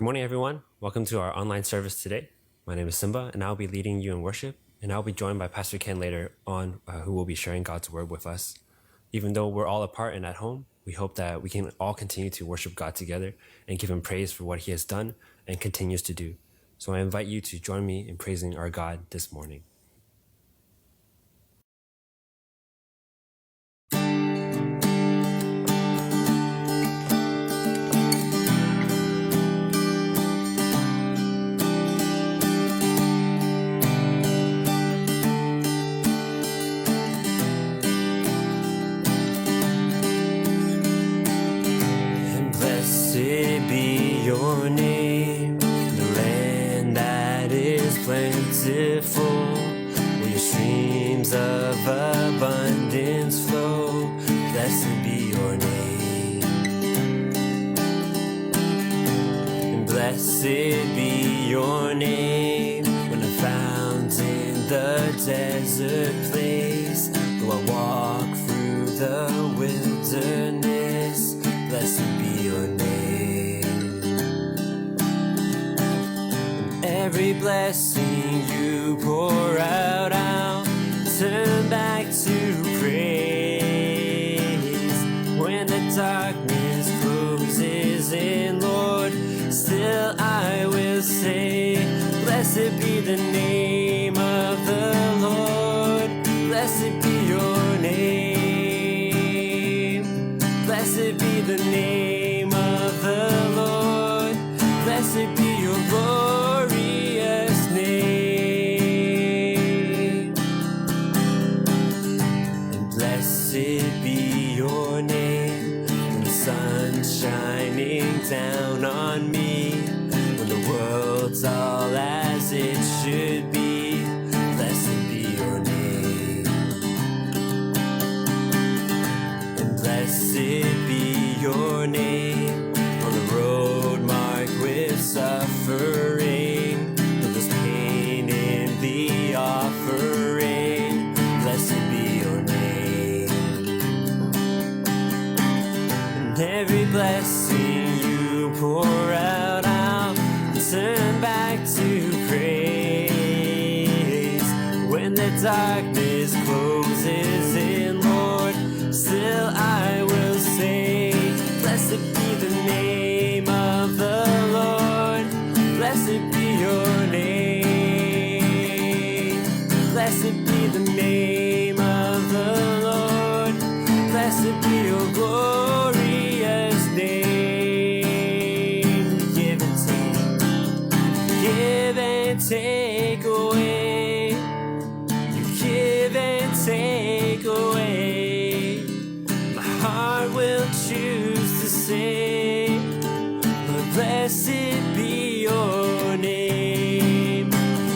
Good morning, everyone. Welcome to our online service today. My name is Simba, and I'll be leading you in worship, and I'll be joined by Pastor Ken later on, who will be sharing God's word with us. Even though we're all apart and at home, we hope that we can all continue to worship God together and give him praise for what he has done and continues to do. So I invite you to join me in praising our God this morning. Your name, the land that is plentiful, where your streams of abundance flow. Blessed be your name, and blessed be your name when I'm found in the desert place. Though I walk through the wilderness, blessed be your name. Every blessing you pour out, I'll turn back to praise. When the darkness closes in, Lord, still I will say, blessed be the name of the Lord. Blessed be your name. Blessed be the name of the Lord. Blessed be your glorious name. And blessed be your name when the sun's shining down on me, when the world's all as it should be. Blessed be your name. And blessed be your name on the road marked with suffering, though there's pain in the offering. Blessed be your name. And every blessing you pour out, I'll turn back to praise. When the darkness closes in, Lord, still I will say, blessed be the name of the Lord. Blessed be your name. Blessed be the name of the Lord. Blessed be your glorious name. Give and take away. You give and take away. My heart will choose to say, Lord, blessed be your name.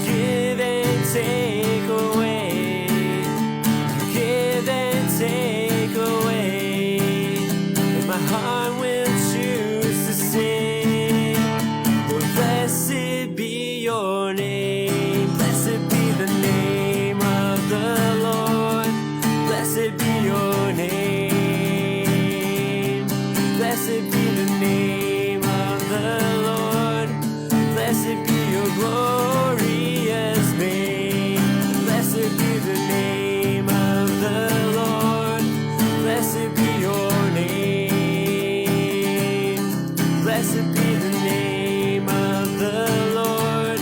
Give and take away. You give and take away. And my heart will choose to say, Lord, blessed be your name. Blessed be the name of the Lord. Blessed be your name. Blessed be the name of the Lord. Blessed be your glorious name. Blessed be the name of the Lord. Blessed be your name. Blessed be the name of the Lord.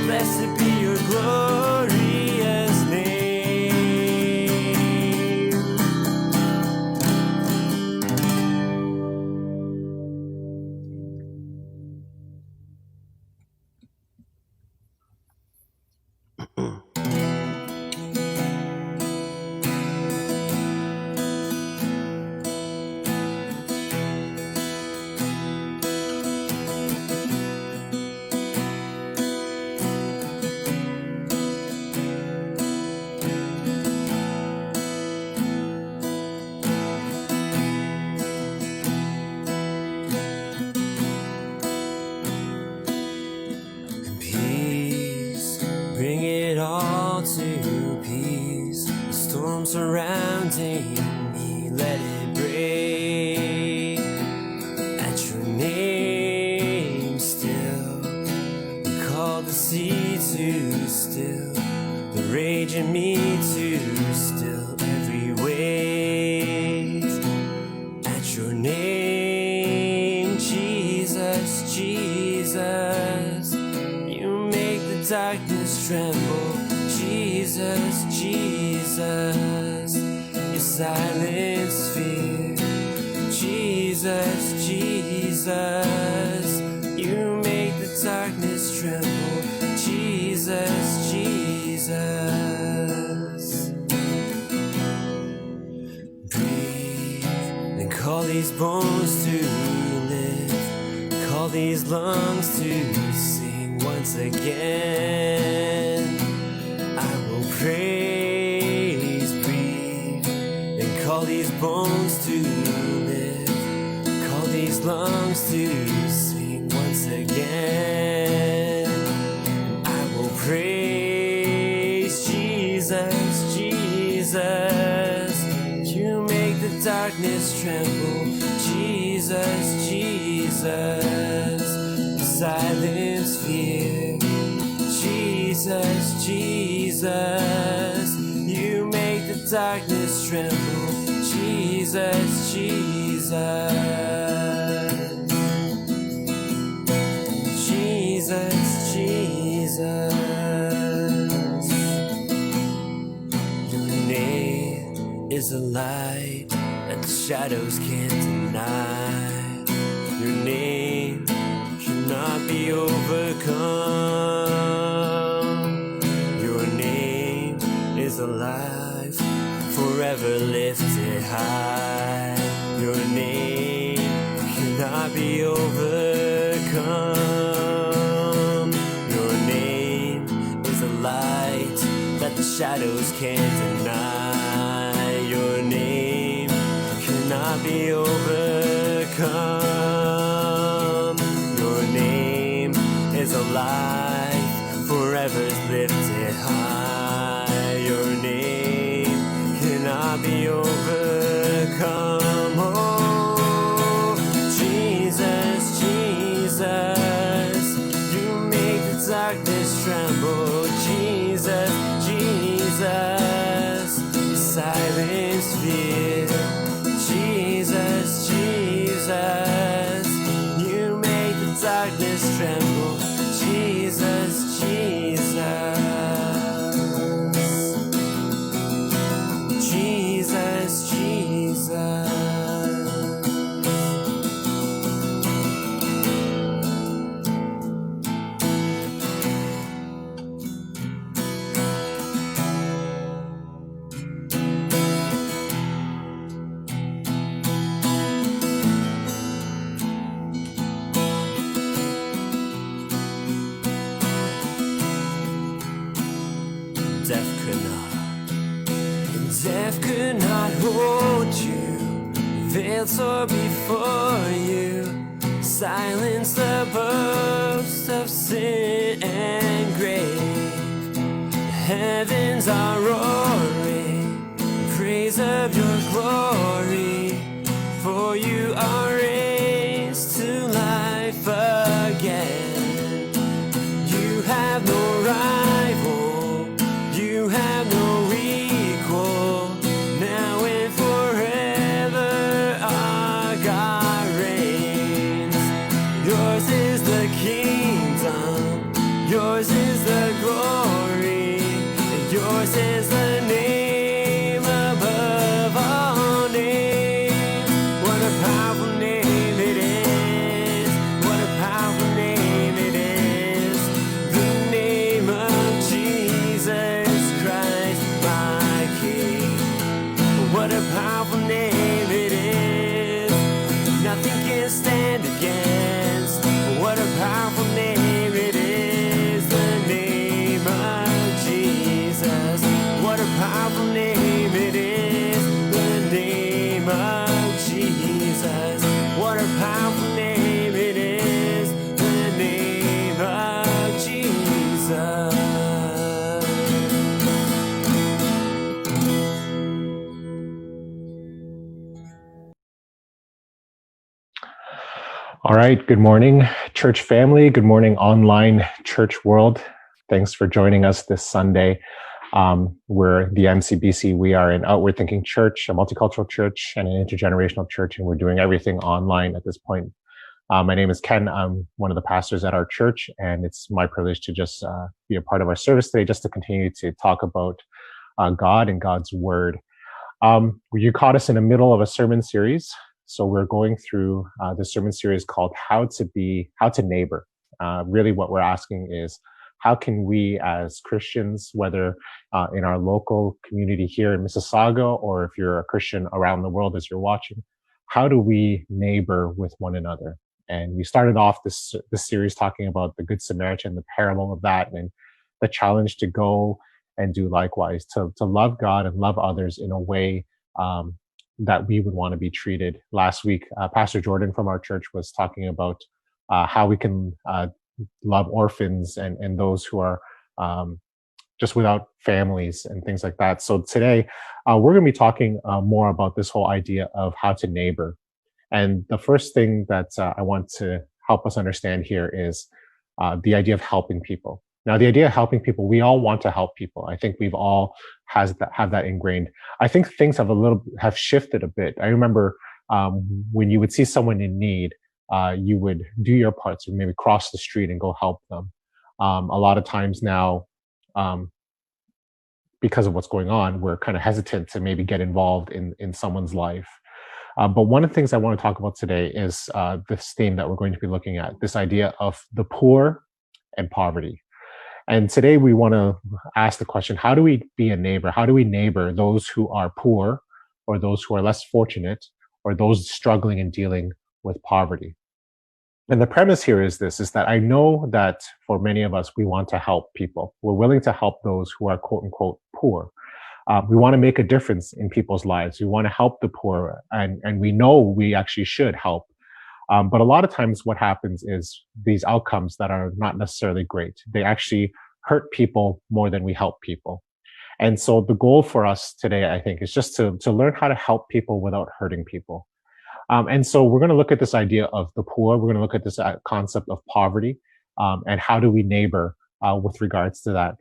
Blessed be your glorious name. To peace, the storm surrounding me, let it break. At your name, still rage in me to still every weight at your name, Jesus, Jesus. You make the darkness tremble, Jesus, Jesus. You silence fear, Jesus, Jesus. You make the darkness tremble, Jesus, Jesus. Breathe and call these bones to live, call these lungs to sing once again. I will praise, breathe and call these bones to live, call these lungs to sing once again. I will praise, Jesus, Jesus. You make the darkness tremble, Jesus, Jesus. Silence fear, Jesus, Jesus. You make the darkness tremble, Jesus, Jesus. Jesus, Jesus. Your name is a light that the shadows can't deny. Your name cannot be overcome. Your name is alive, forever lifted high. Your name cannot be overcome. Your name is a light that the shadows can't deny. Your name cannot be overcome. Your name is a light, forever lifted high. Your name cannot be overcome. Oh, Jesus, Jesus, you make the darkness tremble. Jesus, Jesus, silence fear. Jesus, Jesus, you make the darkness tremble. Jesus, Jesus. Jesus, Jesus. Death could not hold you, veil tore before you, silence the boast of sin and grave. The heavens are roaring, praise of your glory, for you are raised to life again. You have no rival, you have no equal, now and forever our God reigns. Yours is the kingdom, yours is the glory, and yours is the name above all names. What a powerful name it is, what a powerful name it is, the name of Jesus Christ my King. What a powerful name it is, nothing can stand against. What a powerful name it is, the name of Jesus. What a powerful name it is, the name of Jesus. What a powerful name it is, the name of Jesus. All right. Good morning, church family. Good morning, online church world. Thanks for joining us this Sunday. We're the MCBC. We are an outward thinking church, a multicultural church, and an intergenerational church, and we're doing everything online at this point. My name is Ken. I'm one of the pastors at our church, and it's my privilege to just be a part of our service today, just to continue to talk about God and God's Word. You caught us in the middle of a sermon series. So we're going through this sermon series called How to Neighbor. Really what we're asking is, how can we as Christians, whether in our local community here in Mississauga, or if you're a Christian around the world as you're watching, how do we neighbor with one another? And we started off this series talking about the Good Samaritan, the parable of that, and the challenge to go and do likewise, to love God and love others in a way that we would want to be treated. Last week, Pastor Jordan from our church was talking about how we can love orphans and those who are just without families and things like that. So today, we're going to be talking more about this whole idea of how to neighbor. And the first thing that I want to help us understand here is the idea of helping people. Now, the idea of helping people, we all want to help people. I think we've all have that ingrained. I think things have shifted a bit. I remember when you would see someone in need, you would do your parts, or maybe cross the street and go help them. A lot of times now, because of what's going on, we're kind of hesitant to maybe get involved in someone's life. But one of the things I want to talk about today is this theme that we're going to be looking at, this idea of the poor and poverty. And today we want to ask the question, how do we be a neighbor? How do we neighbor those who are poor, or those who are less fortunate, or those struggling and dealing with poverty? And the premise here is that I know that for many of us, we want to help people. We're willing to help those who are quote unquote poor. We want to make a difference in people's lives. We want to help the poor, and we know we actually should help. But a lot of times what happens is these outcomes that are not necessarily great, they actually hurt people more than we help people. And so the goal for us today, I think, is just to learn how to help people without hurting people. And so we're going to look at this idea of the poor. We're going to look at this concept of poverty, and how do we neighbor with regards to that.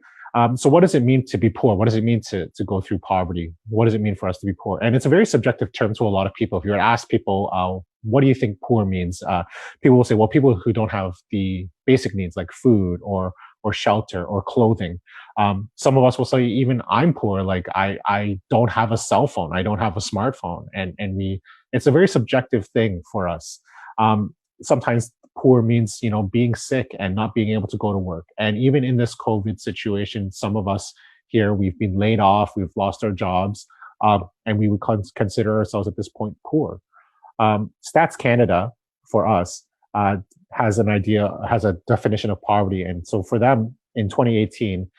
So what does it mean to be poor? What does it mean to go through poverty? What does it mean for us to be poor? And it's a very subjective term to a lot of people. If you were to ask people, what do you think poor means? People will say, well, people who don't have the basic needs like food or shelter or clothing. Some of us will say, even I'm poor. Like I don't have a cell phone. I don't have a smartphone. And it's a very subjective thing for us. Sometimes poor means, being sick and not being able to go to work. And even in this COVID situation, some of us here, we've been laid off, we've lost our jobs, and we would consider ourselves at this point poor. Stats Canada, for us, has a definition of poverty. And so for them in 2018,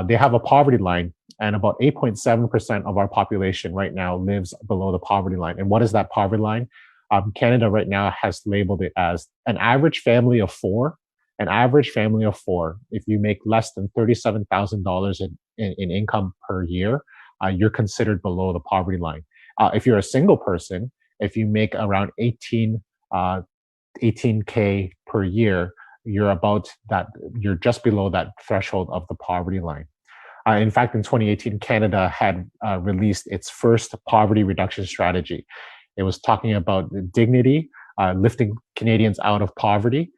they have a poverty line, and about 8.7% of our population right now lives below the poverty line. And what is that poverty line? Canada right now has labeled it as an average family of four. An average family of four, if you make less than $37,000 in income per year, you're considered below the poverty line. If you're a single person, if you make around 18K per year, you're just below that threshold of the poverty line. In fact, in 2018, Canada had released its first poverty reduction strategy. It was talking about dignity, lifting Canadians out of poverty.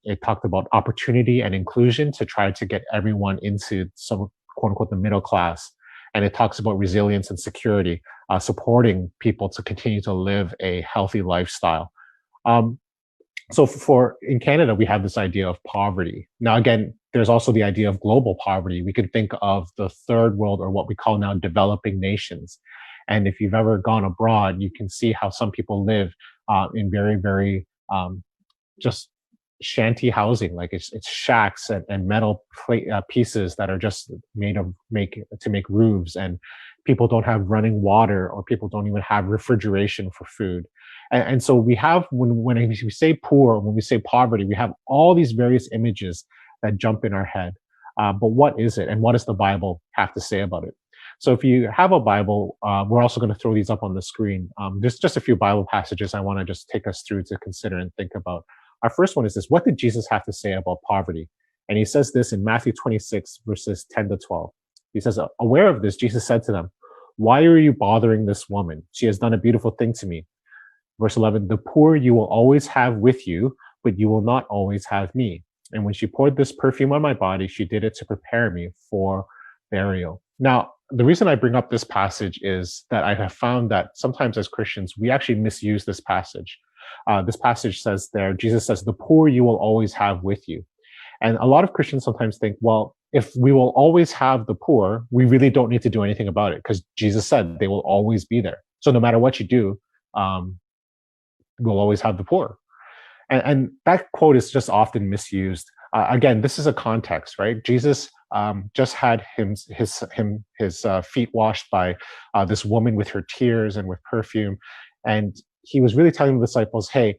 It talked about opportunity and inclusion to try to get everyone into some quote unquote the middle class. And it talks about resilience and security, supporting people to continue to live a healthy lifestyle. So in Canada, we have this idea of poverty. Now, again, there's also the idea of global poverty. We can think of the third world, or what we call now developing nations. And if you've ever gone abroad, you can see how some people live in very, very just shanty housing. Like it's shacks and metal pieces that are just to make roofs, and people don't have running water, or people don't even have refrigeration for food. And so we have, when we say poor, when we say poverty, we have all these various images that jump in our head. But what is it, and what does the Bible have to say about it? So if you have a Bible, we're also going to throw these up on the screen. There's just a few Bible passages I want to just take us through to consider and think about. Our first one is this: what did Jesus have to say about poverty? And he says this in Matthew 26, verses 10 to 12. He says, aware of this, Jesus said to them, why are you bothering this woman? She has done a beautiful thing to me. Verse 11, the poor you will always have with you, but you will not always have me. And when she poured this perfume on my body, she did it to prepare me for burial. Now, the reason I bring up this passage is that I have found that sometimes as Christians, we actually misuse this passage. This passage says there, Jesus says, the poor you will always have with you. And a lot of Christians sometimes think, well, if we will always have the poor, we really don't need to do anything about it because Jesus said they will always be there. So no matter what you do, we'll always have the poor. And that quote is just often misused. Again, this is a context, right? Jesus just had his feet washed by this woman with her tears and with perfume, and he was really telling the disciples, "Hey,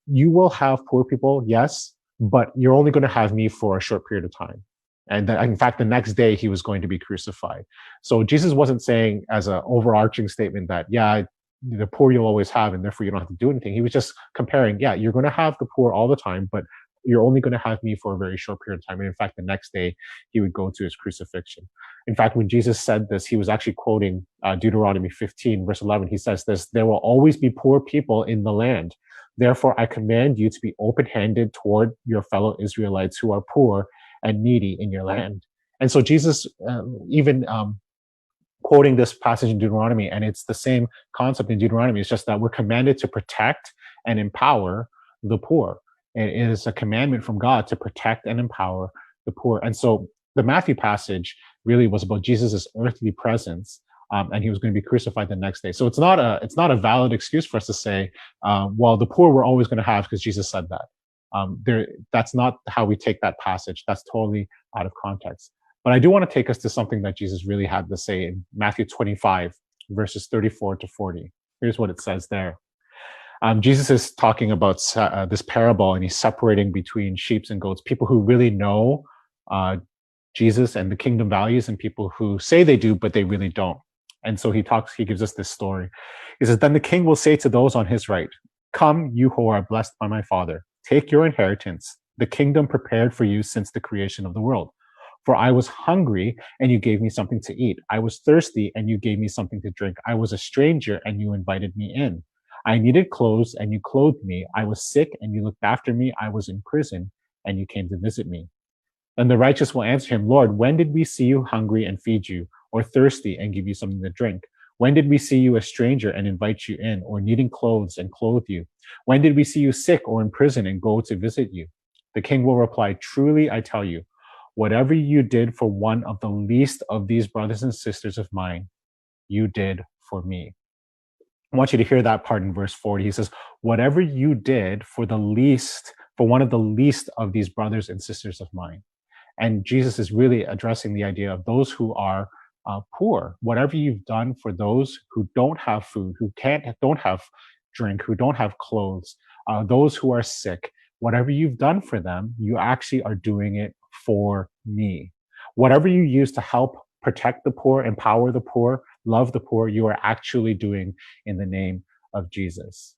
you will have poor people, yes, but you're only going to have me for a short period of time." And in fact, the next day he was going to be crucified. So Jesus wasn't saying as an overarching statement that, yeah, the poor you'll always have, and therefore you don't have to do anything. He was just comparing, yeah, you're going to have the poor all the time, but you're only going to have me for a very short period of time. And in fact, the next day he would go to his crucifixion. In fact, when Jesus said this, he was actually quoting Deuteronomy 15, verse 11. He says this, there will always be poor people in the land. Therefore, I command you to be open-handed toward your fellow Israelites who are poor and needy in your land. And so Jesus even quoting this passage in Deuteronomy, and it's the same concept in Deuteronomy. It's just that we're commanded to protect and empower the poor. It is a commandment from God to protect and empower the poor. And so the Matthew passage really was about Jesus's earthly presence, and he was going to be crucified the next day. So it's not a valid excuse for us to say, well, the poor we're always going to have because Jesus said that. That's not how we take that passage. That's totally out of context. But I do want to take us to something that Jesus really had to say in Matthew 25, verses 34 to 40. Here's what it says there. Jesus is talking about this parable, and he's separating between sheep and goats, people who really know Jesus and the kingdom values, and people who say they do, but they really don't. And so he gives us this story. He says, then the king will say to those on his right, come, you who are blessed by my Father, take your inheritance, the kingdom prepared for you since the creation of the world. For I was hungry, and you gave me something to eat. I was thirsty, and you gave me something to drink. I was a stranger, and you invited me in. I needed clothes, and you clothed me. I was sick, and you looked after me. I was in prison, and you came to visit me. Then the righteous will answer him, Lord, when did we see you hungry and feed you, or thirsty and give you something to drink? When did we see you a stranger and invite you in, or needing clothes and clothe you? When did we see you sick or in prison and go to visit you? The king will reply, truly, I tell you, whatever you did for one of the least of these brothers and sisters of mine, you did for me. I want you to hear that part in verse 40. He says, whatever you did for one of the least of these brothers and sisters of mine. And Jesus is really addressing the idea of those who are poor. Whatever you've done for those who don't have food, who don't have drink, who don't have clothes, those who are sick, whatever you've done for them, you actually are doing it for me. Whatever you use to help protect the poor, empower the poor, love the poor, you are actually doing in the name of Jesus.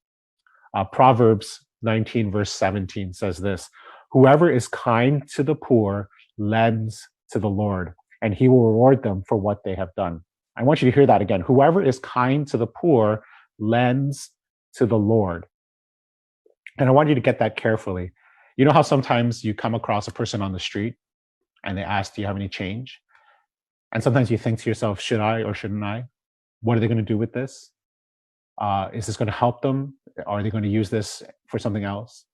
Proverbs 19, verse 17 says this, whoever is kind to the poor lends to the Lord, and he will reward them for what they have done. I want you to hear that again. Whoever is kind to the poor lends to the Lord. And I want you to get that carefully. You know how sometimes you come across a person on the street and they ask, do you have any change? And sometimes you think to yourself, should I or shouldn't I? What are they going to do with this? Is this going to help them? Are they going to use this for something else?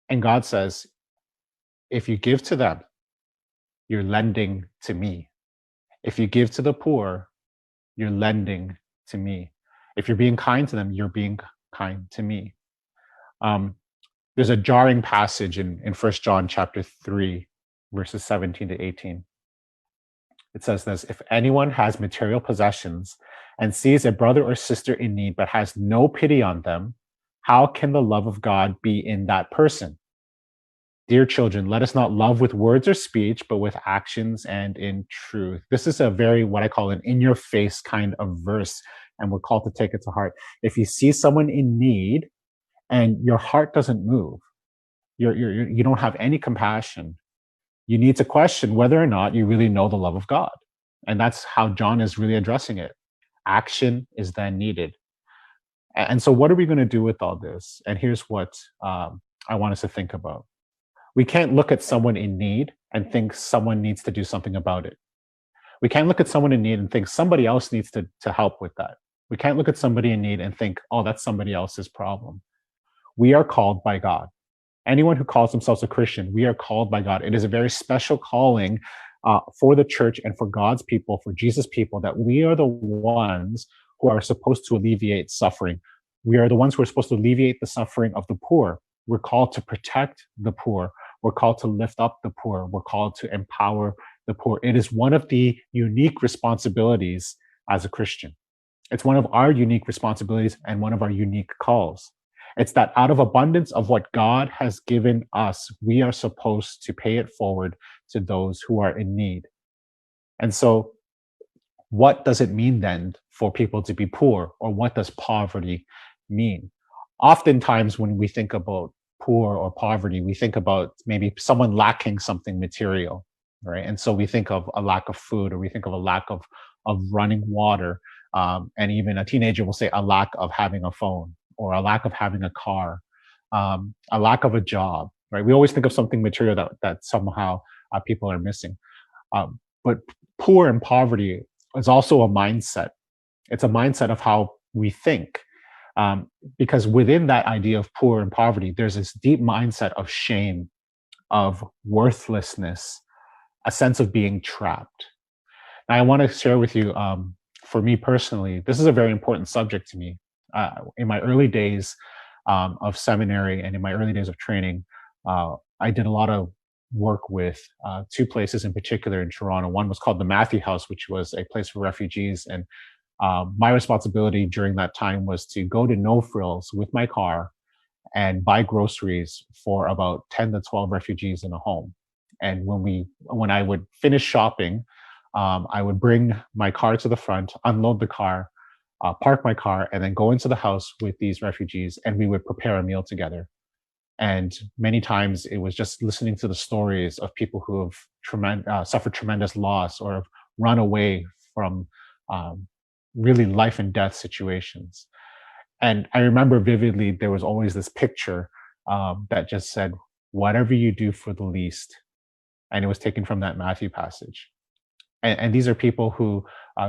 And God says, if you give to them, you're lending to me. If you give to the poor, you're lending to me. If you're being kind to them, you're being kind to me. There's a jarring passage in 1 John chapter 3, verses 17 to 18. It says this, if anyone has material possessions and sees a brother or sister in need but has no pity on them, how can the love of God be in that person? Dear children, let us not love with words or speech, but with actions and in truth. This is a very, what I call an in-your-face kind of verse, and we're called to take it to heart. If you see someone in need and your heart doesn't move, you don't have any compassion, you need to question whether or not you really know the love of God. And that's how John is really addressing it. Action is then needed. And so, what are we going to do with all this? And here's what I want us to think about. We can't look at someone in need and think someone needs to do something about it. We can't look at someone in need and think somebody else needs to help with that. We can't look at somebody in need and think, oh, that's somebody else's problem. We are called by God. Anyone who calls themselves a Christian, we are called by God. It is a very special calling for the church and for God's people, for Jesus' people, that we are the ones who are supposed to alleviate suffering. We are the ones who are supposed to alleviate the suffering of the poor. We're called to protect the poor. We're called to lift up the poor. We're called to empower the poor. It is one of the unique responsibilities as a Christian. It's one of our unique responsibilities and one of our unique calls. It's that out of abundance of what God has given us, we are supposed to pay it forward to those who are in need. And so, what does it mean then for people to be poor, or what does poverty mean? Oftentimes, when we think about poor or poverty, we think about maybe someone lacking something material, right? And so we think of a lack of food, or we think of a lack of running water. And even a teenager will say a lack of having a phone, or a lack of having a car, a lack of a job, right? We always think of something material that somehow people are missing. But poor and poverty is also a mindset. It's a mindset of how we think. Because within that idea of poor and poverty, there's this deep mindset of shame, of worthlessness, a sense of being trapped. Now, I want to share with you, for me personally, this is a very important subject to me. In my early days of seminary and in my early days of training, I did a lot of work with two places in particular in Toronto. One was called the Matthew House, which was a place for refugees. And my responsibility during that time was to go to No Frills with my car and buy groceries for about 10 to 12 refugees in a home. And when I would finish shopping, I would bring my car to the front, unload the car, park my car, and then go into the house with these refugees, and we would prepare a meal together. And many times it was just listening to the stories of people who have suffered tremendous loss, or have run away from really life and death situations. And I remember vividly, there was always this picture that just said, whatever you do for the least. And it was taken from that Matthew passage. And these are people who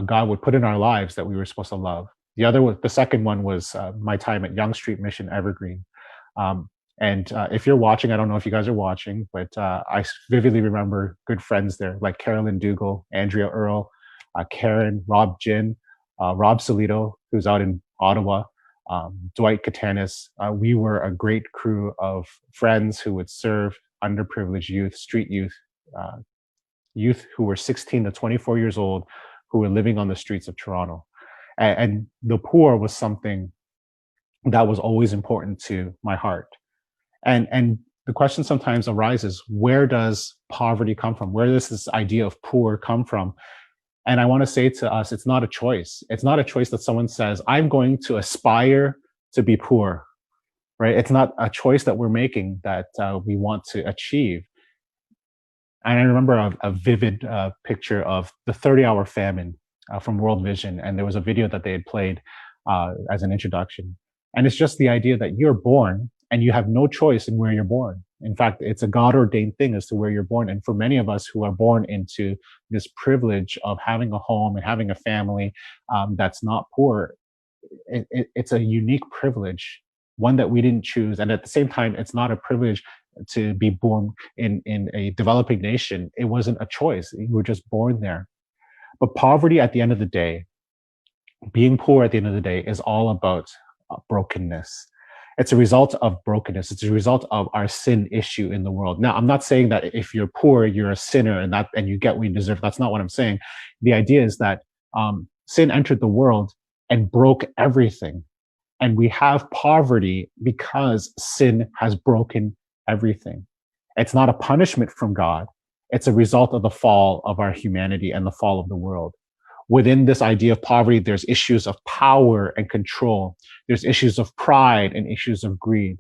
God would put in our lives that we were supposed to love. The second one was my time at Yonge Street Mission Evergreen. And if you're watching, I don't know if you guys are watching, but I vividly remember good friends there, like Carolyn Dougal, Andrea Earl, Karen, Rob Jin, Rob Solito, who's out in Ottawa, Dwight Katanis. We were a great crew of friends who would serve underprivileged youth, street youth, youth who were 16 to 24 years old, who were living on the streets of Toronto. And the poor was something that was always important to my heart. And the question sometimes arises, where does poverty come from? Where does this idea of poor come from? And I want to say to us, it's not a choice. It's not a choice that someone says, I'm going to aspire to be poor, right? It's not a choice that we're making that we want to achieve. And I remember a vivid picture of the 30-hour famine from World Vision. And there was a video that they had played as an introduction. And it's just the idea that you're born and you have no choice in where you're born. In fact, it's a God-ordained thing as to where you're born. And for many of us who are born into this privilege of having a home and having a family that's not poor, it's a unique privilege, one that we didn't choose. And at the same time, it's not a privilege to be born in a developing nation. It wasn't a choice. You were just born there. But poverty at the end of the day, being poor at the end of the day, is all about brokenness. It's a result of brokenness. It's a result of our sin issue in the world. Now, I'm not saying that if you're poor, you're a sinner and you get what you deserve. That's not what I'm saying. The idea is that sin entered the world and broke everything. And we have poverty because sin has broken everything. It's not a punishment from God. It's a result of the fall of our humanity and the fall of the world. Within this idea of poverty, there's issues of power and control. There's issues of pride and issues of greed.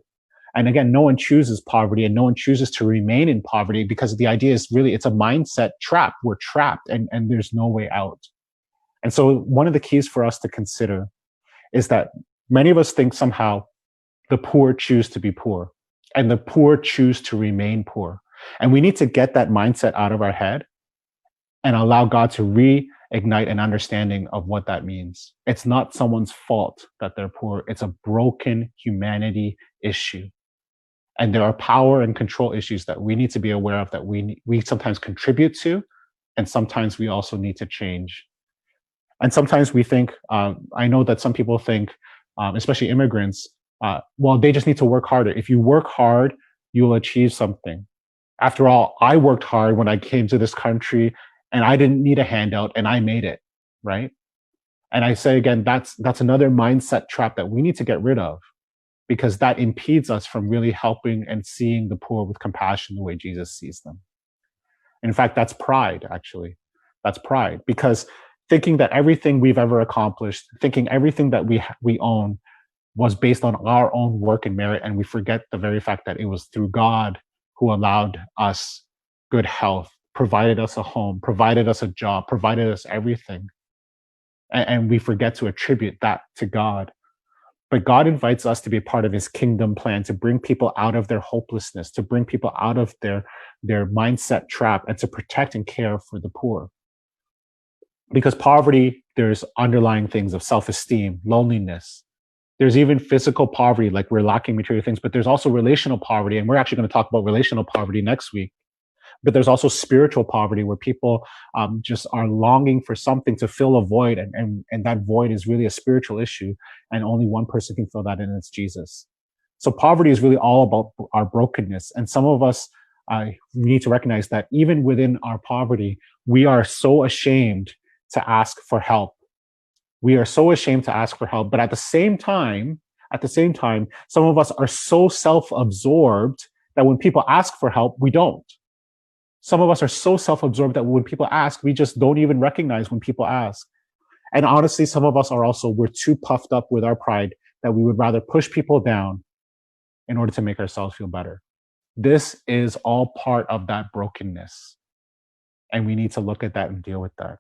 And again, no one chooses poverty and no one chooses to remain in poverty, because the idea is really it's a mindset trap. We're trapped, and there's no way out. And so one of the keys for us to consider is that many of us think somehow the poor choose to be poor and the poor choose to remain poor. And we need to get that mindset out of our head and allow God to reignite an understanding of what that means. It's not someone's fault that they're poor. It's a broken humanity issue. And there are power and control issues that we need to be aware of, that we sometimes contribute to, and sometimes we also need to change. And sometimes we think, I know that some people think, especially immigrants, well, they just need to work harder. If you work hard, you'll achieve something. After all, I worked hard when I came to this country and I didn't need a handout and I made it, right? And I say again, that's another mindset trap that we need to get rid of, because that impedes us from really helping and seeing the poor with compassion the way Jesus sees them. In fact, that's pride, actually. That's pride, because thinking that everything we've ever accomplished, thinking everything that we own was based on our own work and merit, and we forget the very fact that it was through God who allowed us good health, provided us a home, provided us a job, provided us everything. And we forget to attribute that to God. But God invites us to be a part of his kingdom plan, to bring people out of their hopelessness, to bring people out of their mindset trap, and to protect and care for the poor. Because poverty, there's underlying things of self-esteem, loneliness. There's even physical poverty, like we're lacking material things, but there's also relational poverty. And we're actually going to talk about relational poverty next week. But there's also spiritual poverty, where people just are longing for something to fill a void. And that void is really a spiritual issue. And only one person can fill that in, and it's Jesus. So poverty is really all about our brokenness. And some of us need to recognize that even within our poverty, we are so ashamed to ask for help. We are so ashamed to ask for help. But at the same time, some of us are so self-absorbed that when people ask for help, we don't. Some of us are so self-absorbed that when people ask, we just don't even recognize when people ask. And honestly, some of us are also, we're too puffed up with our pride that we would rather push people down in order to make ourselves feel better. This is all part of that brokenness. And we need to look at that and deal with that.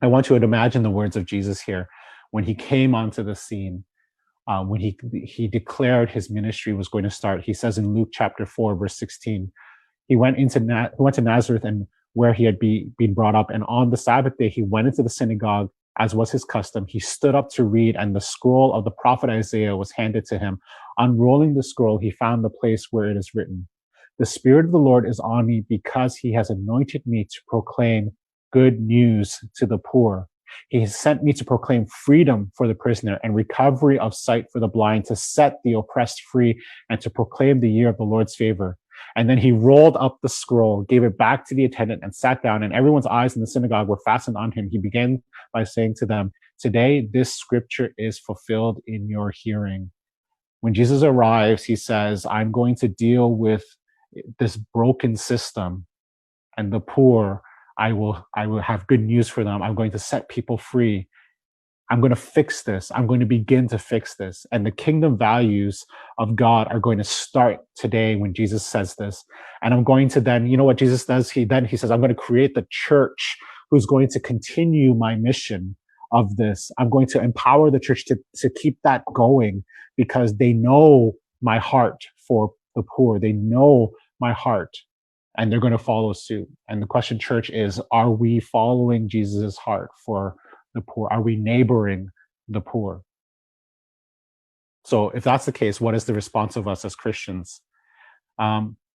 I want you to imagine the words of Jesus here when he came onto the scene, when he declared his ministry was going to start. He says in Luke chapter 4, verse 16, he went to Nazareth, and where he had been brought up. And on the Sabbath day, he went into the synagogue, as was his custom. He stood up to read, and the scroll of the prophet Isaiah was handed to him. Unrolling the scroll, he found the place where it is written, "The Spirit of the Lord is on me, because he has anointed me to proclaim good news to the poor. He has sent me to proclaim freedom for the prisoner and recovery of sight for the blind, to set the oppressed free, and to proclaim the year of the Lord's favor." And then he rolled up the scroll, gave it back to the attendant, and sat down, and everyone's eyes in the synagogue were fastened on him. He began by saying to them, "Today, this scripture is fulfilled in your hearing." When Jesus arrives, he says, I'm going to deal with this broken system, and the poor, I will have good news for them. I'm going to set people free. I'm going to fix this. I'm going to begin to fix this. And the kingdom values of God are going to start today when Jesus says this. And I'm going to then, you know what Jesus does? He says, I'm going to create the church who's going to continue my mission of this. I'm going to empower the church to keep that going, because they know my heart for the poor. They know my heart, and they're going to follow suit. And the question, church, is, are we following Jesus' heart for the poor? Are we neighboring the poor? So if that's the case, what is the response of us as Christians?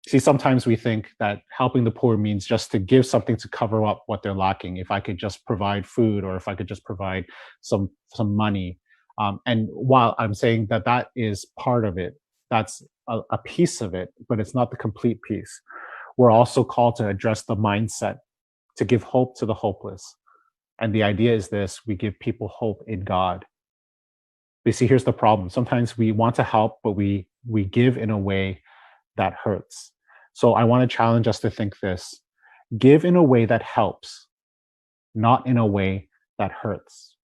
See, sometimes we think that helping the poor means just to give something to cover up what they're lacking. If I could just provide food, or if I could just provide some money. And while I'm saying that that is part of it, that's a piece of it, but it's not the complete piece. We're also called to address the mindset, to give hope to the hopeless. And the idea is this: we give people hope in God. You see, here's the problem. Sometimes we want to help, but we give in a way that hurts. So I want to challenge us to think this: give in a way that helps, not in a way that hurts.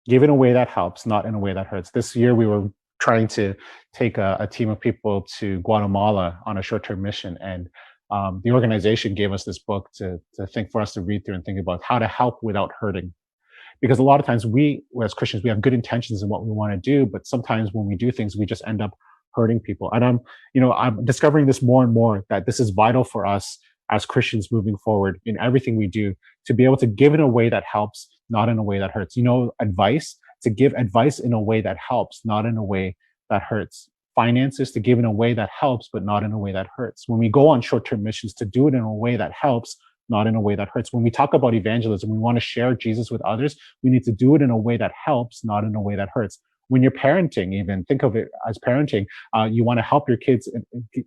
Give in a way that helps, not in a way that hurts. This year we were trying to take a team of people to Guatemala on a short-term mission, and the organization gave us this book to think for us to read through and think about how to help without hurting. Because a lot of times we, as Christians, we have good intentions in what we want to do, but sometimes when we do things, we just end up hurting people. And I'm discovering this more and more, that this is vital for us as Christians moving forward in everything we do, to be able to give in a way that helps, not in a way that hurts. Advice, to give advice in a way that helps, not in a way that hurts. Finances, to give in a way that helps, but not in a way that hurts. When we go on short-term missions, to do it in a way that helps, not in a way that hurts. When we talk about evangelism, we want to share Jesus with others. We need to do it in a way that helps, not in a way that hurts. When you're parenting, even think of it as parenting. You want to help your kids,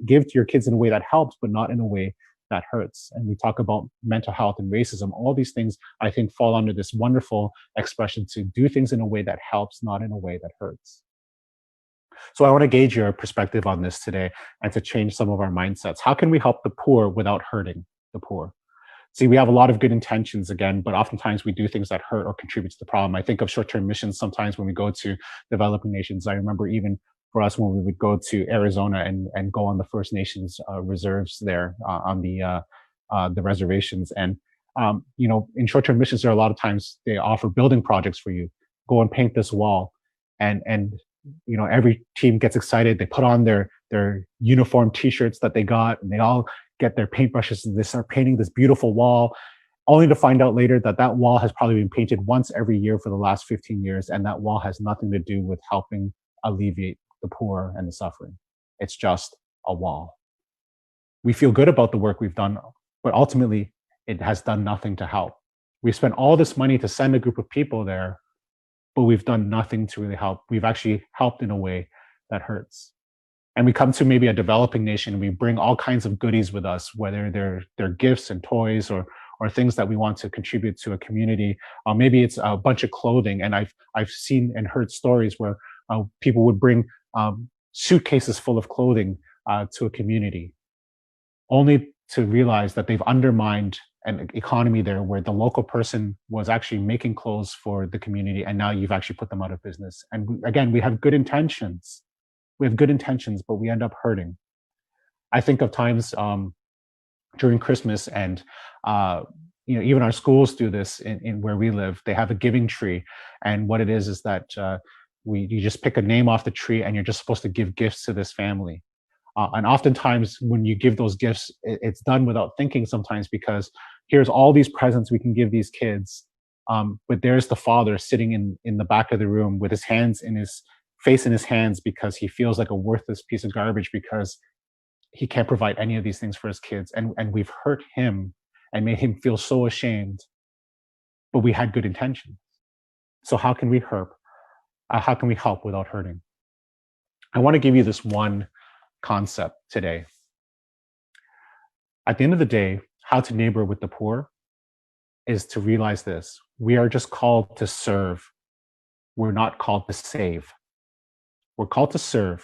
give to your kids in a way that helps, but not in a way that hurts. And we talk about mental health and racism. All these things, I think, fall under this wonderful expression to do things in a way that helps, not in a way that hurts. So I want to gauge your perspective on this today and to change some of our mindsets. How can we help the poor without hurting the poor? See, we have a lot of good intentions again, but oftentimes we do things that hurt or contribute to the problem. I think of short-term missions sometimes when we go to developing nations. I remember even for us when we would go to Arizona and go on the First Nations reserves there on the reservations. And in short-term missions, there are a lot of times they offer building projects for you. Go and paint this wall, and every team gets excited. They put on their uniform T-shirts that they got, and they all get their paintbrushes and they start painting this beautiful wall, only to find out later that that wall has probably been painted once every year for the last 15 years, and that wall has nothing to do with helping alleviate the poor and the suffering. It's just a wall. We feel good about the work we've done, but ultimately it has done nothing to help. We spent all this money to send a group of people there, but we've done nothing to really help. We've actually helped in a way that hurts. And we come to maybe a developing nation and we bring all kinds of goodies with us, whether they're gifts and toys or things that we want to contribute to a community. Maybe it's a bunch of clothing. And I've seen and heard stories where people would bring suitcases full of clothing to a community, only to realize that they've undermined an economy there where the local person was actually making clothes for the community, and now you've actually put them out of business. And again, we have good intentions. We have good intentions, but we end up hurting. I think of times during Christmas, and even our schools do this in where we live. They have a giving tree, and what it is that you just pick a name off the tree, and you're just supposed to give gifts to this family. And oftentimes, when you give those gifts, it's done without thinking. Sometimes because here's all these presents we can give these kids, but there's the father sitting in the back of the room with his hands in his face in his hands because he feels like a worthless piece of garbage because he can't provide any of these things for his kids. And we've hurt him and made him feel so ashamed, but we had good intentions. So how can we help? How can we help without hurting? I want to give you this one concept today. At the end of the day, how to neighbor with the poor is to realize this. We are just called to serve. We're not called to save. We're called to serve,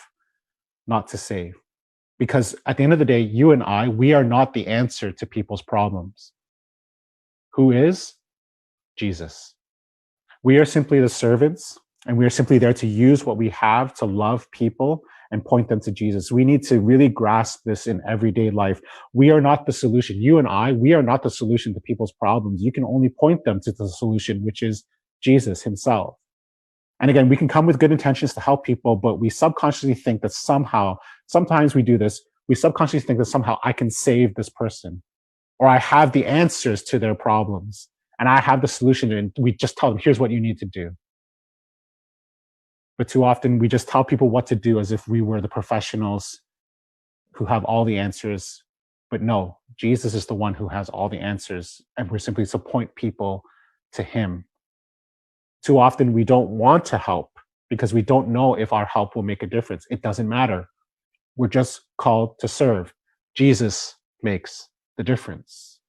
not to save. Because at the end of the day, you and I, we are not the answer to people's problems. Who is? Jesus. We are simply the servants, and we are simply there to use what we have to love people and point them to Jesus. We need to really grasp this in everyday life. We are not the solution. You and I, we are not the solution to people's problems. You can only point them to the solution, which is Jesus himself. And again, we can come with good intentions to help people, but we subconsciously think that somehow, sometimes we do this, we subconsciously think that somehow I can save this person, or I have the answers to their problems, and I have the solution, and we just tell them, here's what you need to do. But too often, we just tell people what to do as if we were the professionals who have all the answers. But no, Jesus is the one who has all the answers, and we're simply to point people to him. Too often, we don't want to help because we don't know if our help will make a difference. It doesn't matter. We're just called to serve. Jesus makes the difference.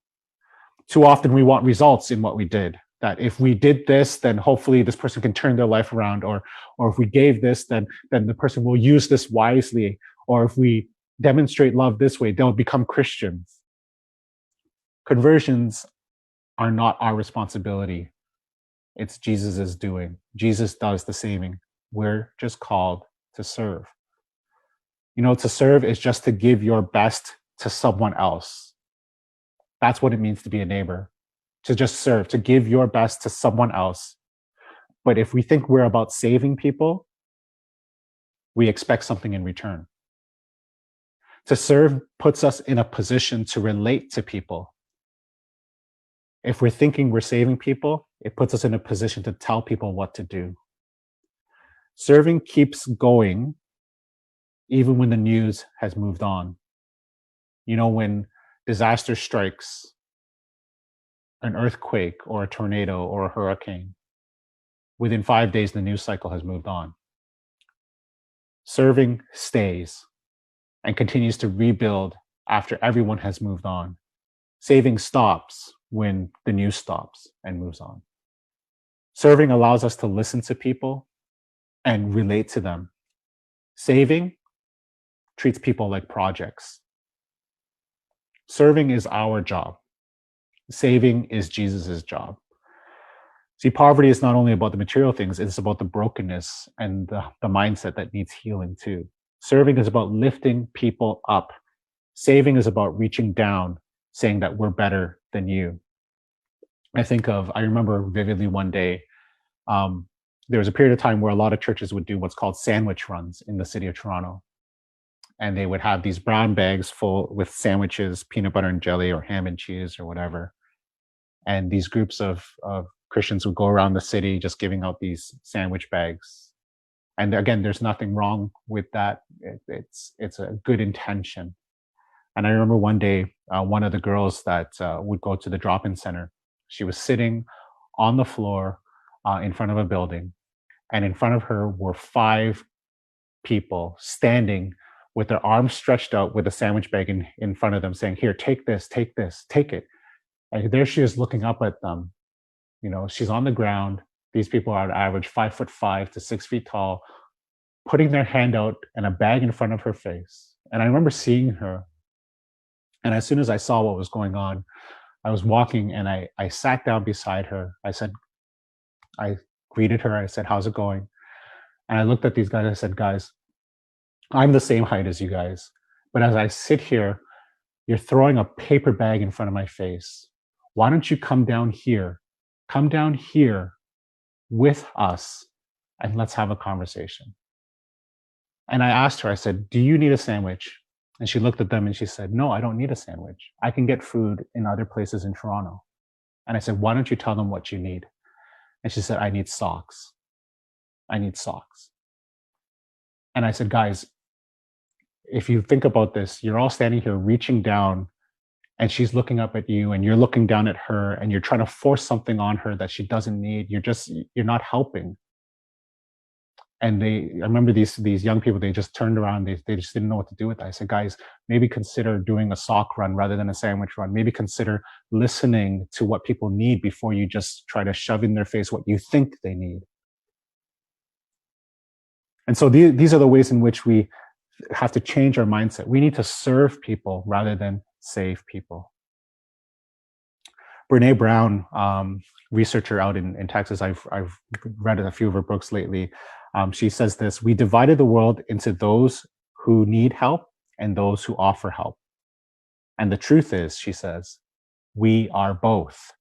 Too often, we want results in what we did. That if we did this, then hopefully this person can turn their life around. Or if we gave this, then the person will use this wisely. Or if we demonstrate love this way, they'll become Christians. Conversions are not our responsibility. It's Jesus's doing. Jesus does the saving. We're just called to serve. To serve is just to give your best to someone else. That's what it means to be a neighbor, to just serve, to give your best to someone else. But if we think we're about saving people, we expect something in return. To serve puts us in a position to relate to people. If we're thinking we're saving people, it puts us in a position to tell people what to do. Serving keeps going even when the news has moved on. When disaster strikes, an earthquake or a tornado or a hurricane, within 5 days, the news cycle has moved on. Serving stays and continues to rebuild after everyone has moved on. Saving stops when the news stops and moves on. Serving allows us to listen to people and relate to them. Saving treats people like projects. Serving is our job. Saving is Jesus's job. See, poverty is not only about the material things, it's about the brokenness and the mindset that needs healing too. Serving is about lifting people up. Saving is about reaching down, saying that we're better than you. I remember vividly one day, there was a period of time where a lot of churches would do what's called sandwich runs in the city of Toronto. And they would have these brown bags full with sandwiches, peanut butter and jelly, or ham and cheese, or whatever. And these groups of Christians would go around the city just giving out these sandwich bags. And again, there's nothing wrong with that. It's a good intention. And I remember one day, one of the girls that would go to the drop-in center, she was sitting on the floor in front of a building, and in front of her were 5 people standing with their arms stretched out with a sandwich bag in front of them, saying, "Here, take this, take this, take it." And there she is looking up at them. She's on the ground. These people are on average 5'5" to 6 feet tall, putting their hand out and a bag in front of her face. And I remember seeing her. And as soon as I saw what was going on, I was walking and I sat down beside her. I greeted her. I said, "How's it going?" And I looked at these guys. I said, "Guys, I'm the same height as you guys. But as I sit here, you're throwing a paper bag in front of my face. Why don't you come down here? Come down here with us and let's have a conversation." And I asked her, I said, "Do you need a sandwich?" And she looked at them and she said, "No, I don't need a sandwich. I can get food in other places in Toronto." And I said, "Why don't you tell them what you need?" And she said, "I need socks. I need socks." And I said, "Guys, if you think about this, you're all standing here reaching down and she's looking up at you and you're looking down at her and you're trying to force something on her that she doesn't need. You're not helping." And I remember these young people, they just turned around. They just didn't know what to do with that. I said, "Guys, maybe consider doing a sock run rather than a sandwich run. Maybe consider listening to what people need before you just try to shove in their face what you think they need." And so these are the ways in which we have to change our mindset. We need to serve people rather than save people. Brene Brown, researcher out in Texas, I've read a few of her books lately. She says this: "We divided the world into those who need help and those who offer help. And the truth is," she says, "we are both."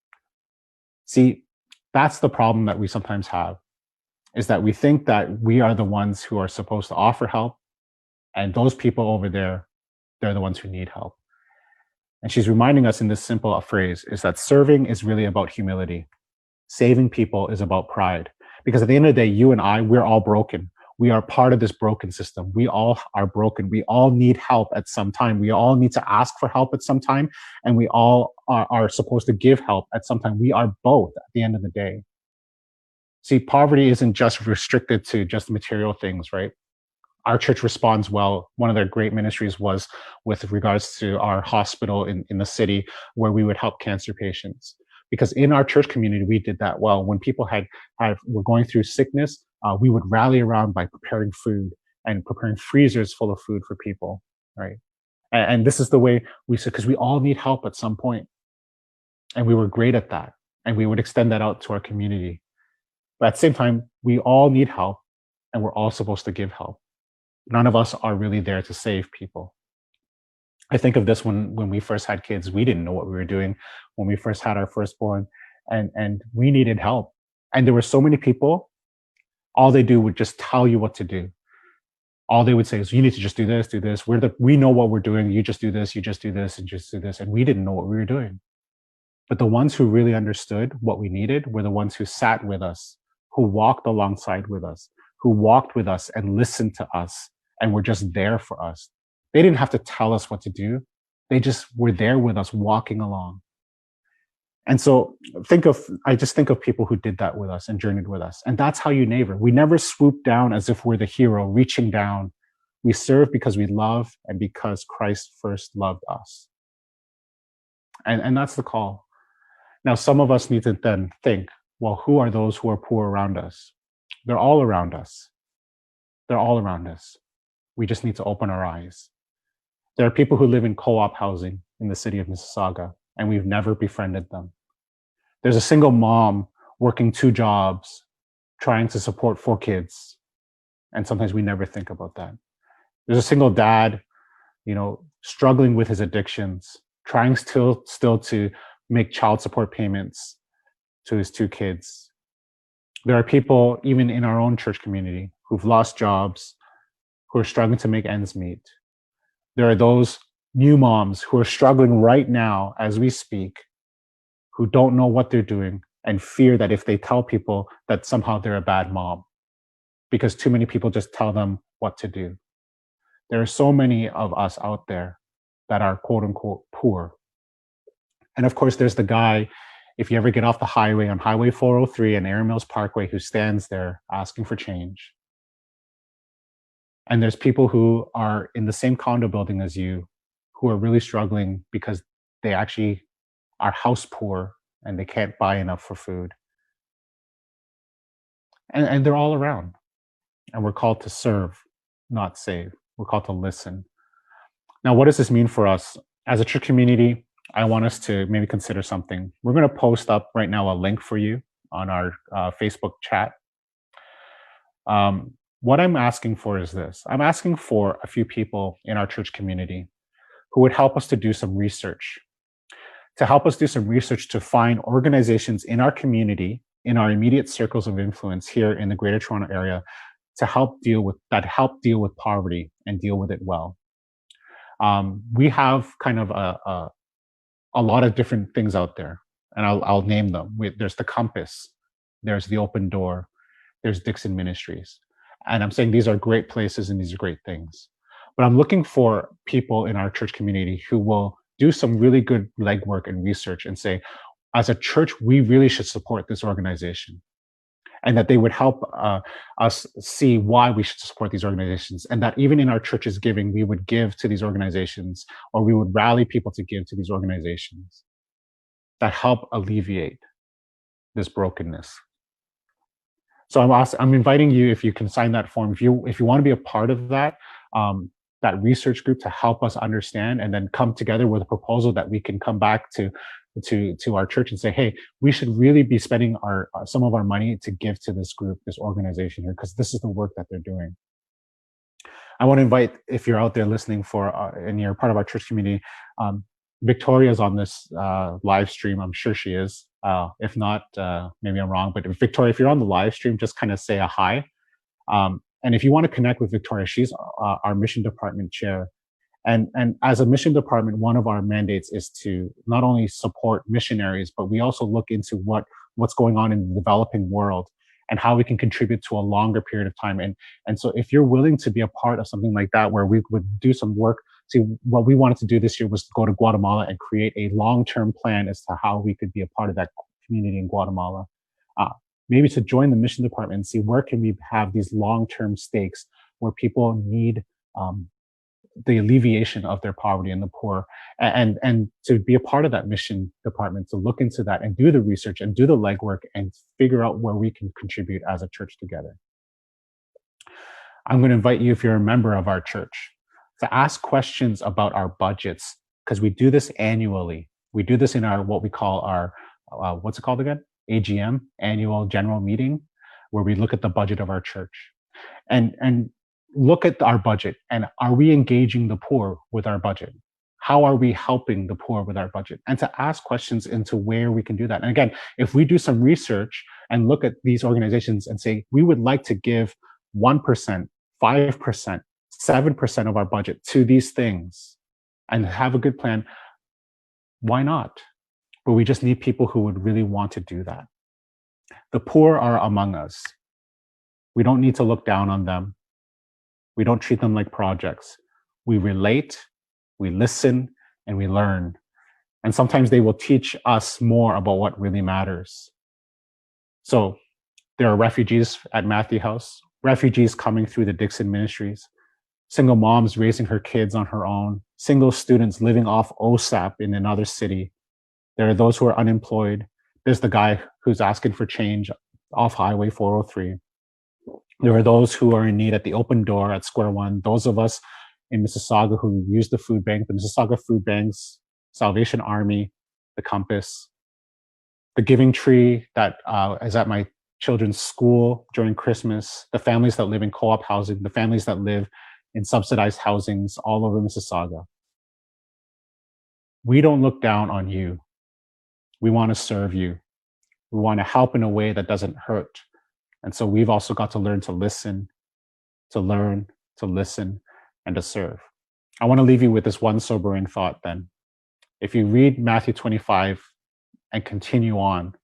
See, that's the problem that we sometimes have, is that we think that we are the ones who are supposed to offer help, and those people over there, they're the ones who need help. And she's reminding us in this simple phrase is that serving is really about humility. Saving people is about pride. Because at the end of the day, you and I, we're all broken. We are part of this broken system. We all are broken. We all need help at some time. We all need to ask for help at some time. And we all are supposed to give help at some time. We are both at the end of the day. See, poverty isn't just restricted to just material things, right? Our church responds well. One of their great ministries was with regards to our hospital in the city, where we would help cancer patients. Because in our church community, we did that well. When people were going through sickness, we would rally around by preparing food and preparing freezers full of food for people, right? And this is the way we said, because we all need help at some point. And we were great at that. And we would extend that out to our community. But at the same time, we all need help and we're all supposed to give help. None of us are really there to save people. I think of this when we first had kids, we didn't know what we were doing when we first had our firstborn, and we needed help. And there were so many people, all they do would just tell you what to do. All they would say is, you need to just do this, do this. We know what we're doing. You just do this, you just do this, and just do this. And we didn't know what we were doing. But the ones who really understood what we needed were the ones who sat with us, who walked alongside with us, who walked with us and listened to us and were just there for us. They didn't have to tell us what to do. They just were there with us walking along. And so I just think of people who did that with us and journeyed with us. And that's how you neighbor. We never swoop down as if we're the hero reaching down. We serve because we love and because Christ first loved us. And that's the call. Now, some of us need to then think, well, who are those who are poor around us? They're all around us. They're all around us. We just need to open our eyes. There are people who live in co-op housing in the city of Mississauga, and we've never befriended them. There's a single mom working 2 jobs, trying to support 4 kids, and sometimes we never think about that. There's a single dad, struggling with his addictions, trying still to make child support payments to his 2 kids. There are people, even in our own church community, who've lost jobs, who are struggling to make ends meet. There are those new moms who are struggling right now as we speak, who don't know what they're doing and fear that if they tell people that somehow they're a bad mom, because too many people just tell them what to do. There are so many of us out there that are quote unquote poor. And of course, there's the guy, if you ever get off the highway on Highway 403 and Erin Mills Parkway, who stands there asking for change. And there's people who are in the same condo building as you, who are really struggling because they actually are house poor and they can't buy enough for food. And they're all around. And we're called to serve, not save. We're called to listen. Now, what does this mean for us? As a church community, I want us to maybe consider something. We're going to post up right now a link for you on our Facebook chat. What I'm asking for is this. I'm asking for a few people in our church community who would help us to do some research, to find organizations in our community, in our immediate circles of influence here in the Greater Toronto area, to help deal with poverty and deal with it well. We have kind of a lot of different things out there, and I'll name them. There's the Compass, there's the Open Door, there's Dixon Ministries. And I'm saying these are great places and these are great things. But I'm looking for people in our church community who will do some really good legwork and research and say, as a church, we really should support this organization. And that they would help us see why we should support these organizations. And that even in our church's giving, we would give to these organizations, or we would rally people to give to these organizations that help alleviate this brokenness. So I'm inviting you, if you can sign that form, if you want to be a part of that research group to help us understand and then come together with a proposal that we can come back to our church and say, hey, we should really be spending some of our money to give to this group, this organization here, because this is the work that they're doing. I want to invite, if you're out there listening and you're part of our church community, Victoria's on this live stream. I'm sure she is. If not, maybe I'm wrong. But Victoria, if you're on the live stream, just kind of say a hi. And if you want to connect with Victoria, she's our mission department chair. And as a mission department, one of our mandates is to not only support missionaries, but we also look into what's going on in the developing world and how we can contribute to a longer period of time. And so if you're willing to be a part of something like that, where we would do some work, see, what we wanted to do this year was to go to Guatemala and create a long-term plan as to how we could be a part of that community in Guatemala. Maybe to join the mission department and see where can we have these long-term stakes where people need the alleviation of their poverty and the poor, and to be a part of that mission department, to look into that and do the research and do the legwork and figure out where we can contribute as a church together. I'm going to invite you, if you're a member of our church, to ask questions about our budgets, because we do this annually. We do this in what we call our, what's it called again? AGM, annual general meeting, where we look at the budget of our church. And look at our budget, and are we engaging the poor with our budget? How are we helping the poor with our budget? And to ask questions into where we can do that. And again, if we do some research and look at these organizations and say, we would like to give 1%, 5%, 7% of our budget to these things and have a good plan, why not? But we just need people who would really want to do that. The poor are among us. We don't need to look down on them. We don't treat them like projects. We relate, we listen, and we learn. And sometimes they will teach us more about what really matters. So there are refugees at Matthew House, refugees coming through the Dixon Ministries, single moms raising her kids on her own, single students living off OSAP in another city. There are those who are unemployed. There's the guy who's asking for change off Highway 403. There are those who are in need at the Open Door at Square One. Those of us in Mississauga who use the food bank, the Mississauga Food Banks, Salvation Army, the Compass, the Giving Tree that is at my children's school during Christmas, the families that live in co-op housing, the families that live in subsidized housings all over Mississauga. We don't look down on you. We want to serve you. We want to help in a way that doesn't hurt. And so we've also got to learn to listen, to learn, to listen, and to serve. I want to leave you with this one sobering thought then. If you read Matthew 25 and continue on,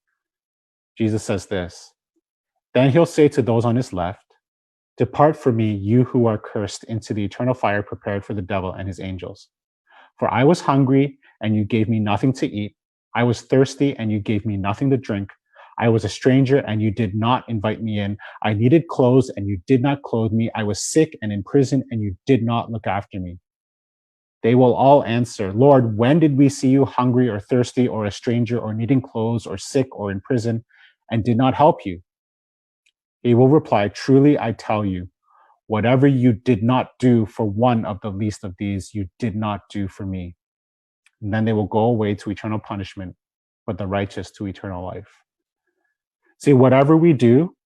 Jesus says this, then he'll say to those on his left, depart from me, you who are cursed, into the eternal fire prepared for the devil and his angels. For I was hungry, and you gave me nothing to eat. I was thirsty, and you gave me nothing to drink. I was a stranger, and you did not invite me in. I needed clothes, and you did not clothe me. I was sick and in prison, and you did not look after me. They will all answer, Lord, when did we see you hungry or thirsty or a stranger or needing clothes or sick or in prison and did not help you? He will reply, truly, I tell you, whatever you did not do for one of the least of these, you did not do for me. And then they will go away to eternal punishment, but the righteous to eternal life. See, whatever we do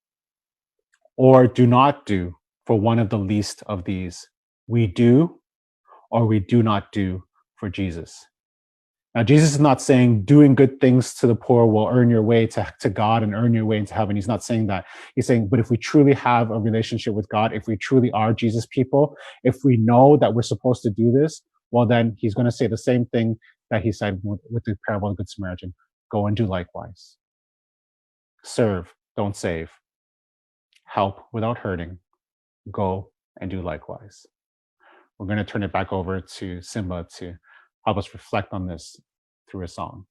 or do not do for one of the least of these, we do or we do not do for Jesus. Now, Jesus is not saying doing good things to the poor will earn your way to God and earn your way into heaven. He's not saying that. He's saying, but if we truly have a relationship with God, if we truly are Jesus people, if we know that we're supposed to do this, well, then he's going to say the same thing that he said with the parable of the Good Samaritan. Go and do likewise. Serve, don't save. Help without hurting. Go and do likewise. We're going to turn it back over to Simba to help us reflect on this through a song.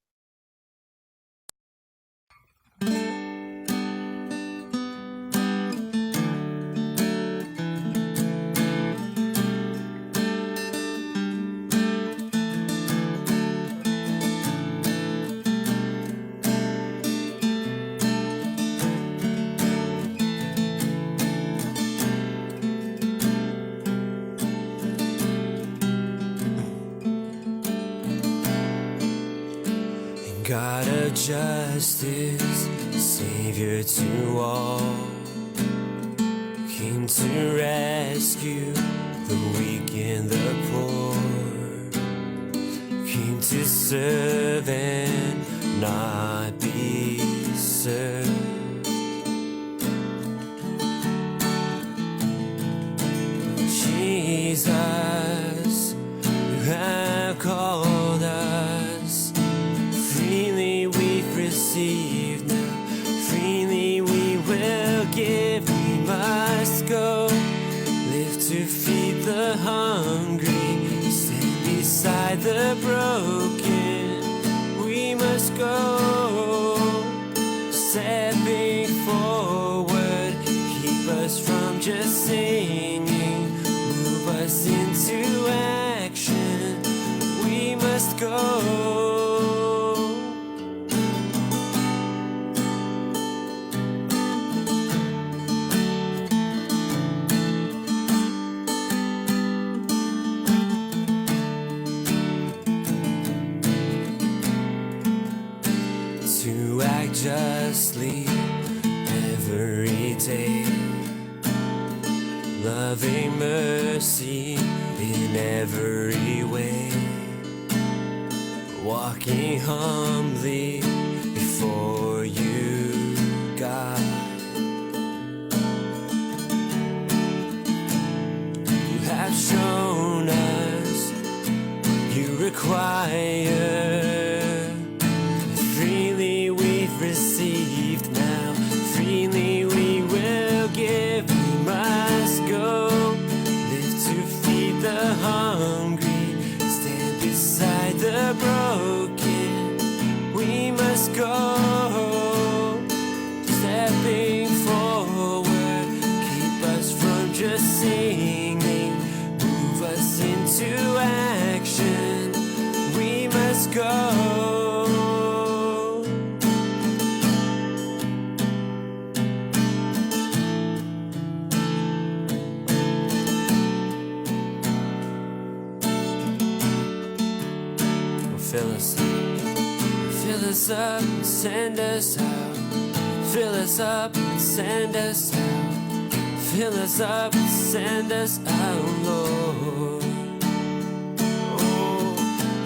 God of justice, Savior to all, came to rescue the weak and the poor, came to serve and not be served. Jesus, you have called us. Freely we've received, now freely we will give. We must go, live to feed the hungry, stand beside the broken. We must go, stepping forward, keep us from just singing, move us into action. We must go. To act justly every day, loving mercy in every way, walking humbly before you, God. You have shown us you require. Freely we've received, now freely we will give. We must go, live to feed the hungry, stand beside the broken. We must go, stepping forward, keep us from just singing, move us into action. We must go. Fill us up, send us out. Fill us up, send us out. Fill us up, send us out, Lord. Oh,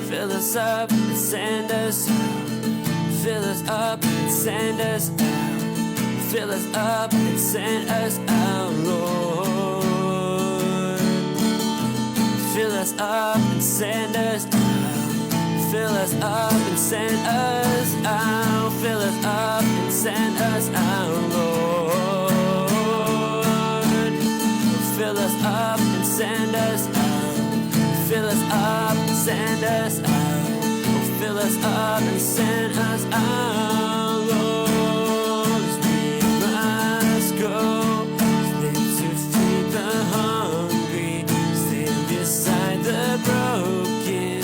fill us up, send us out. Fill us up, send us out. Fill us up, send us out, Lord. Fill us up and send us out. Fill us up and send us out. Fill us up and send us out, Lord. Fill us up and send us out. Fill us up and send us out. Fill us up and send us out, Lord. We must go, live to feed the hungry, stand beside the broken.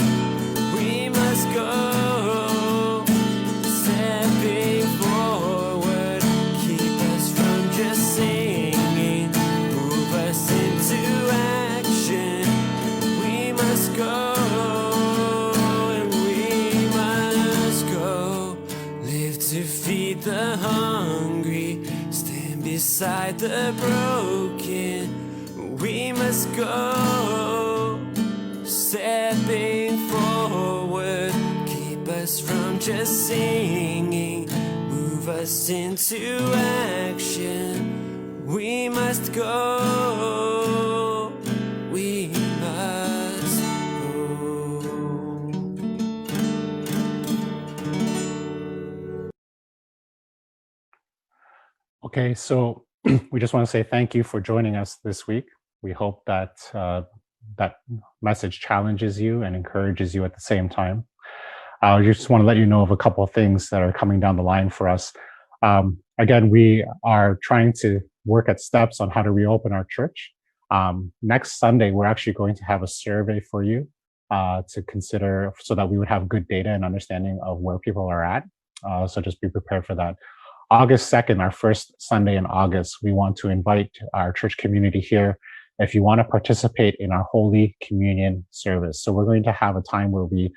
Go, stepping forward, keep us from just singing, move us into action. We must go, and we must go, live to feed the hungry, stand beside the broken. We must go, stepping forward, keep us from just singing, move us into action. We must go, we must go. Okay, so we just want to say thank you for joining us this week. We hope that that message challenges you and encourages you at the same time. I just want to let you know of a couple of things that are coming down the line for us. Again, we are trying to work at steps on how to reopen our church. Next Sunday, we're actually going to have a survey for you to consider so that we would have good data and understanding of where people are at. So just be prepared for that. August 2nd, our first Sunday in August, we want to invite our church community here if you want to participate in our Holy Communion service. So we're going to have a time where we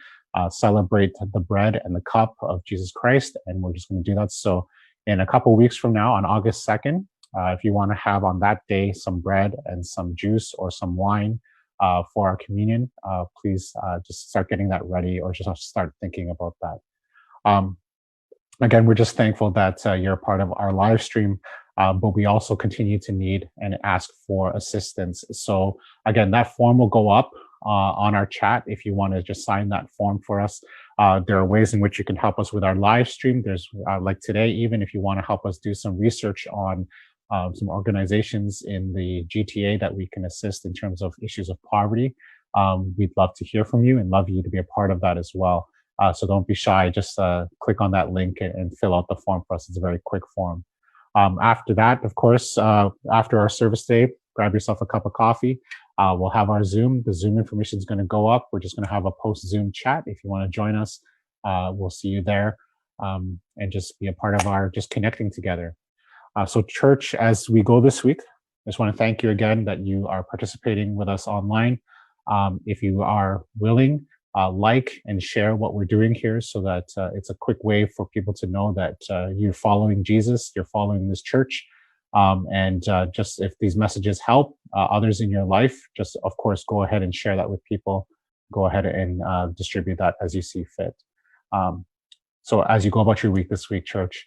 celebrate the bread and the cup of Jesus Christ, and we're just going to do that. So in a couple of weeks from now, on August 2nd, if you want to have on that day some bread and some juice or some wine for our communion, please just start getting that ready or just start thinking about that. Again, we're just thankful that you're a part of our live stream, but we also continue to need and ask for assistance. So again, that form will go up on our chat if you want to just sign that form for us. There are ways in which you can help us with our live stream. There's like today, even if you want to help us do some research on some organizations in the GTA that we can assist in terms of issues of poverty. We'd love to hear from you and love you to be a part of that as well. So don't be shy. Just click on that link and fill out the form for us. It's a very quick form. After that, of course, after our service day, grab yourself a cup of coffee. We'll have our Zoom. The Zoom information is going to go up. We're just going to have a post-Zoom chat. If you want to join us, we'll see you there and just be a part of our just connecting together. So church, as we go this week, I just want to thank you again that you are participating with us online. If you are willing, like and share what we're doing here so that it's a quick way for people to know that you're following Jesus, you're following this church, And just if these messages help others in your life, just of course go ahead and share that with people. Go ahead and distribute that as you see fit. Um, so as you go about your week this week, church,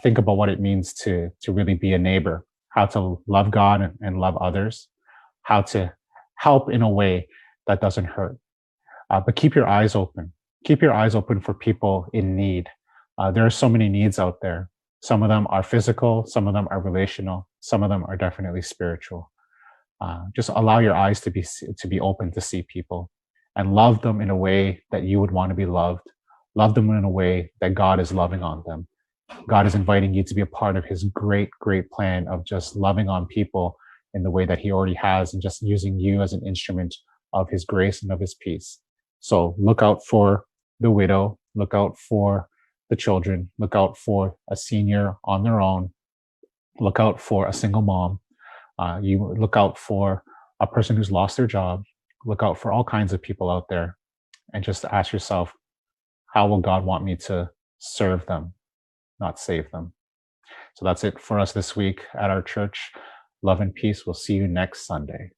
think about what it means to really be a neighbor, how to love God and love others, how to help in a way that doesn't hurt. But keep your eyes open. Keep your eyes open for people in need. There are so many needs out there. Some of them are physical, some of them are relational, some of them are definitely spiritual. Just allow your eyes to be open to see people, and love them in a way that you would want to be loved. Love them in a way that God is loving on them. God is inviting you to be a part of his great, great plan of just loving on people in the way that he already has, and just using you as an instrument of his grace and of his peace. So look out for the widow, look out for the children, look out for a senior on their own, look out for a single mom, you look out for a person who's lost their job, look out for all kinds of people out there, and just ask yourself, how will God want me to serve them, not save them? So that's it for us this week at our church. Love and peace. We'll see you next Sunday.